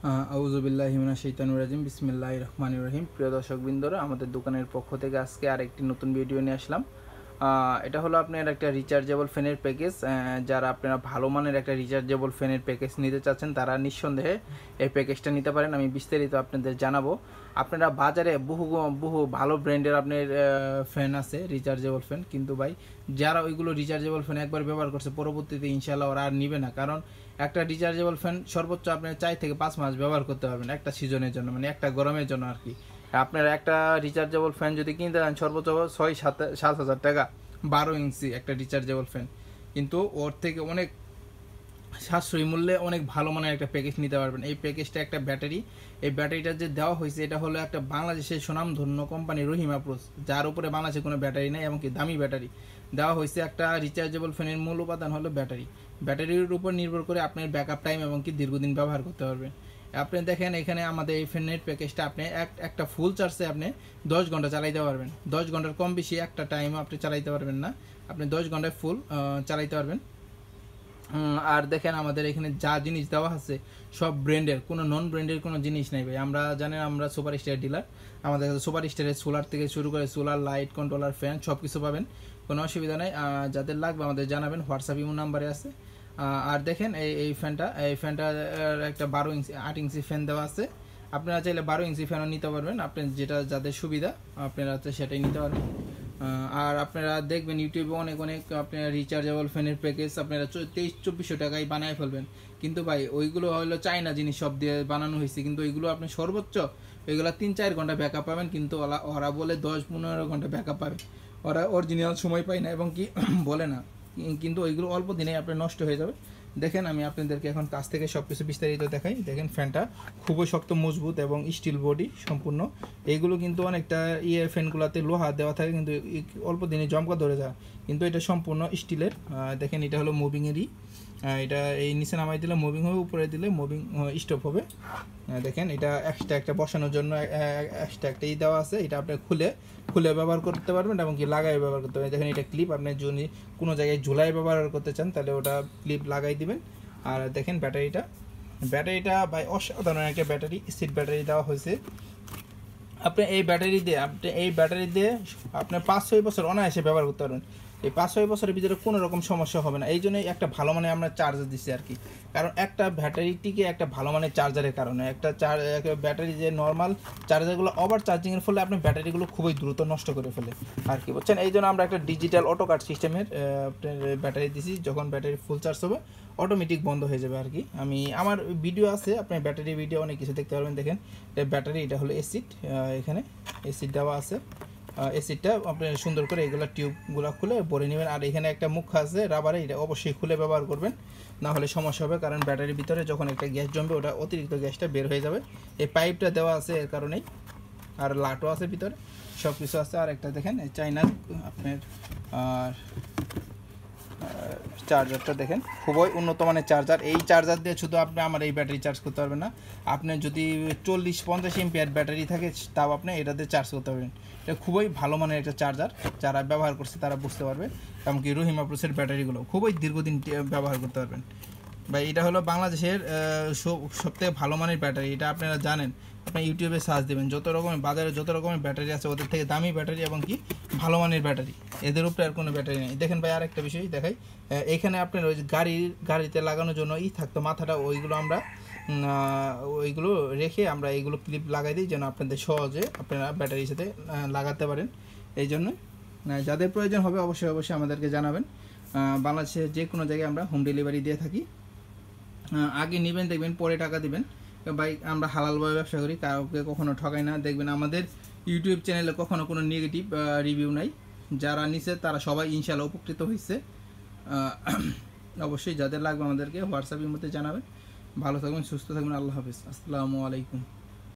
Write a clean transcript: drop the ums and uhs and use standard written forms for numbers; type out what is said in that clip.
আউযুবিল্লাহি মিনাশ শাইতানির রাজিম বিসমিল্লাহির রহমানির রহিম। প্রিয় দর্শকবৃন্দরা, আমাদের দোকানের পক্ষ থেকে আজকে আরেকটি নতুন ভিডিও নিয়ে আসলাম। এটা হলো আপনার একটা রিচার্জেবল ফ্যানের প্যাকেজ। যারা আপনারা ভালো মানের একটা রিচার্জেবল ফ্যানের প্যাকেজ নিতে চাচ্ছেন তারা নিঃসন্দেহে এই প্যাকেজটা নিতে পারেন। আমি বিস্তারিত আপনাদের জানাবো। আপনারা বাজারে বহু ভালো ব্র্যান্ডের আপনার ফ্যান আছে, রিচার্জেবল ফ্যান, কিন্তু ভাই যারা ওইগুলো রিচার্জেবল ফ্যান একবার ব্যবহার করছে পরবর্তীতে ইনশাল্লাহ ওরা আর নিবে না। কারণ একটা রিচার্জেবল ফ্যান সর্বোচ্চ আপনি 4 থেকে 5 মাস ব্যবহার করতে পারবেন একটা সিজনের জন্য, মানে একটা গরমের জন্য আর কি। আপনার একটা রিচার্জেবল ফ্যান যদি কিনতে চান সর্বোচ্চ 6-7 হাজার টাকা, 12 ইঞ্চি একটা রিচার্জেবল ফ্যান, কিন্তু ওর থেকে অনেক সাশ্রয়ী মূল্যে অনেক ভালো মানের একটা প্যাকেজ নিতে পারবেন। এই প্যাকেজটা একটা ব্যাটারি, এই ব্যাটারিটা যে দেওয়া হয়েছে এটা হলো একটা বাংলাদেশের সুনামধন্য কোম্পানি রহিমা প্রোস, যার উপরে বাংলাদেশে কোনো ব্যাটারি নেই, এমনকি দামি ব্যাটারি দেওয়া হয়েছে। একটা রিচার্জেবল ফ্যানের মূল উপাদান হলো ব্যাটারি। ব্যাটারির উপর নির্ভর করে আপনার ব্যাকআপ টাইম এবং কি দীর্ঘদিন ব্যবহার করতে পারবেন। আপনি দেখেন এখানে আমাদের এই ফ্যানের প্যাকেজটা আপনি একটা ফুল চার্জে আপনি 10 ঘন্টা চালাইতে পারবেন। 10 ঘন্টার কম বেশি একটা টাইম আপনি চালাইতে পারবেন না, আপনি 10 ঘন্টায় ফুল চালাইতে পারবেন। আর দেখেন আমাদের এখানে যা জিনিস দেওয়া আছে সব ব্র্যান্ডের, কোনো নন ব্র্যান্ডের কোনো জিনিস নেই ভাই। আমরা জানেন আমরা সুপার স্টার ডিলার, আমাদের কাছে সুপার স্টারের সোলার থেকে শুরু করে সোলার, লাইট, কন্ট্রোলার, ফ্যান সব কিছু পাবেন, কোনো অসুবিধা নেই। যাদের লাগবে আমাদের জানাবেন, হোয়াটসঅ্যাপ ইমো নাম্বারে আছে। আর দেখেন এই ফ্যানটা একটা 12 ইঞ্চি 8 ইঞ্চি ফ্যান দেওয়া আছে। আপনারা চাইলে 12 ইঞ্চি ফ্যানও নিতে পারবেন, আপনি যেটা যাদের সুবিধা আপনারা সেটাই নিতে পারবেন। আর আপনারা দেখবেন ইউটিউবে অনেক আপনারা রিচার্জেবল ফ্যানের প্যাকেজ আপনারা 2300-2400 টাকায় বানায় ফেলবেন, কিন্তু ভাই ওইগুলো হলো চায়না জিনিস, সব দিয়ে বানানো হয়েছে, কিন্তু ওইগুলো আপনি সর্বোচ্চ ওইগুলো 3-4 ঘন্টা ব্যাকআপ পাবেন, কিন্তু ওরা বলে 10-15 ঘন্টা ব্যাকআপ পাবে, ওরা অরিজিনাল সময় পায় না এবং কি বলে না, কিন্তু ওইগুলো অল্প দিনে আপনার নষ্ট হয়ে যাবে। দেখেন আমি আপনাদেরকে এখন কাছ থেকে সব কিছু বিস্তারিত দেখাই। দেখেন ফ্যানটা খুবই শক্ত, মজবুত এবং স্টিল বডি সম্পূর্ণ। এইগুলো কিন্তু অনেকটা ফ্যানগুলোতে লোহা দেওয়া থাকে, কিন্তু অল্প দিনে জমকা ধরে যায়, কিন্তু এটা সম্পূর্ণ স্টিলের। দেখেন এটা হলো মুভিংয়েরই, এটা এই নিচে নামাই দিলে মুভিং হবে, উপরে দিলে মুভিং স্টপ হবে। দেখেন এটা এক্সট্রা একটা বসানোর জন্য এক্সট্রা একটা দেওয়া আছে, এটা আপনি খুলে ব্যবহার করতে পারবেন এবং কি লাগাই ব্যবহার করতে পারবেন। দেখেন এটা ক্লিপ, আপনি যদি কোনো জায়গায় ঝুলাই ব্যবহার করতে চান তাহলে ওটা ক্লিপ লাগাই দিবেন। আর দেখেন ব্যাটারিটা ভাই অসাধারণ একটা ব্যাটারি, সিট ব্যাটারি দেওয়া হয়েছে। আপনি এই ব্যাটারি দিয়ে আপনি 5-6 বছর অনায়াসে ব্যবহার করতে পারবেন। এই 5-6 বছরের ভিতরে কোনো রকম সমস্যা হবে না। এই জন্যই একটা ভালো মানের আমরা চার্জার দিচ্ছি আর কি, কারণ একটা ব্যাটারিটিকে একটা ভালো মানের চার্জারের কারণে একটা ব্যাটারি যে নর্মাল চার্জারগুলো ওভার চার্জিংয়ের ফলে আপনি ব্যাটারিগুলো খুবই দ্রুত নষ্ট করে ফেলে আর কি, বুঝছেন। এই জন্য আমরা একটা ডিজিটাল অটো কাট সিস্টেমের আপনার ব্যাটারি দিছি, যখন ব্যাটারি ফুল চার্জ হবে অটোমেটিক বন্ধ হয়ে যাবে আর কি। আমার ভিডিও আছে, আপনার ব্যাটারি ভিডিও অনেক কিছু দেখতে পারবেন। দেখেন ব্যাটারি, এটা হলো এসিড, এখানে এসিড দেওয়া আছে। এসিডটা আপনি সুন্দর করে এগুলো টিউবগুলো খুলে ভরে নেবেন। আর এখানে একটা মুখ আছে রাবারে, এটা অবশ্যই খুলে ব্যবহার করবেন, না হলে সমস্যা হবে, কারণ ব্যাটারির ভিতরে যখন একটা গ্যাস জমবে ওটা অতিরিক্ত গ্যাসটা বের হয়ে যাবে। এই পাইপটা দেওয়া আছে এর কারণেই, আর লাটও আছে ভিতরে, সব কিছু আছে। আর একটা দেখেন চাইনার আপনার আর চার্জারটা দেখেন, খুবই উন্নত মানের চার্জার। এই চার্জার দিয়ে শুধু আপনি আমার এই ব্যাটারি চার্জ করতে পারবেন না, আপনি যদি 40-50 এমপিআর ব্যাটারি থাকে তাও আপনি এটাতে চার্জ করতে পারবেন। এটা খুবই ভালো মানের একটা চার্জার, যারা ব্যবহার করছে তারা বুঝতে পারবে। এমনকি রহিমা প্রোসের ব্যাটারিগুলো খুবই দীর্ঘদিন ব্যবহার করতে পারবেন ভাই। এটা হলো বাংলাদেশের সবথেকে ভালো মানের ব্যাটারি, এটা আপনারা জানেন। আপনি ইউটিউবে সার্চ দেবেন, বাজারে যত রকমের ব্যাটারি আছে ওদের থেকে দামি ব্যাটারি এবং কি ভালো মানের ব্যাটারি, এদের উপরে আর কোনো ব্যাটারি নেই। দেখেন ভাই আরেকটা বিষয় দেখাই, এখানে আপনার ওই গাড়িতে লাগানোর জন্য থাকতো মাথাটা, ওইগুলো রেখে আমরা এইগুলো ক্লিপ লাগাই দিই, যেন আপনাদের সহজে আপনারা ব্যাটারির সাথে লাগাতে পারেন। এই জন্য যাদের প্রয়োজন হবে অবশ্যই আমাদেরকে জানাবেন। বাংলাদেশের যে কোনো জায়গায় আমরা হোম ডেলিভারি দিয়ে থাকি। আগে নেবেন, দেখবেন পরে টাকা দিবেন ভাই। আমরা হালালভাবে ব্যবসা করি, কাউকে কখনো ঠকাই না। দেখবেন আমাদের ইউটিউব চ্যানেলে কখনো কোনো নেগেটিভ রিভিউ নাই, যারা নিছে তারা সবাই ইনশাআল্লাহ উপকৃত হয়েছে। অবশ্যই যাদের লাগবে আমাদেরকে হোয়াটসঅ্যাপের মধ্যে জানাবেন। ভালো থাকবেন, সুস্থ থাকবেন, আল্লাহ হাফিজ, আসসালামু আলাইকুম।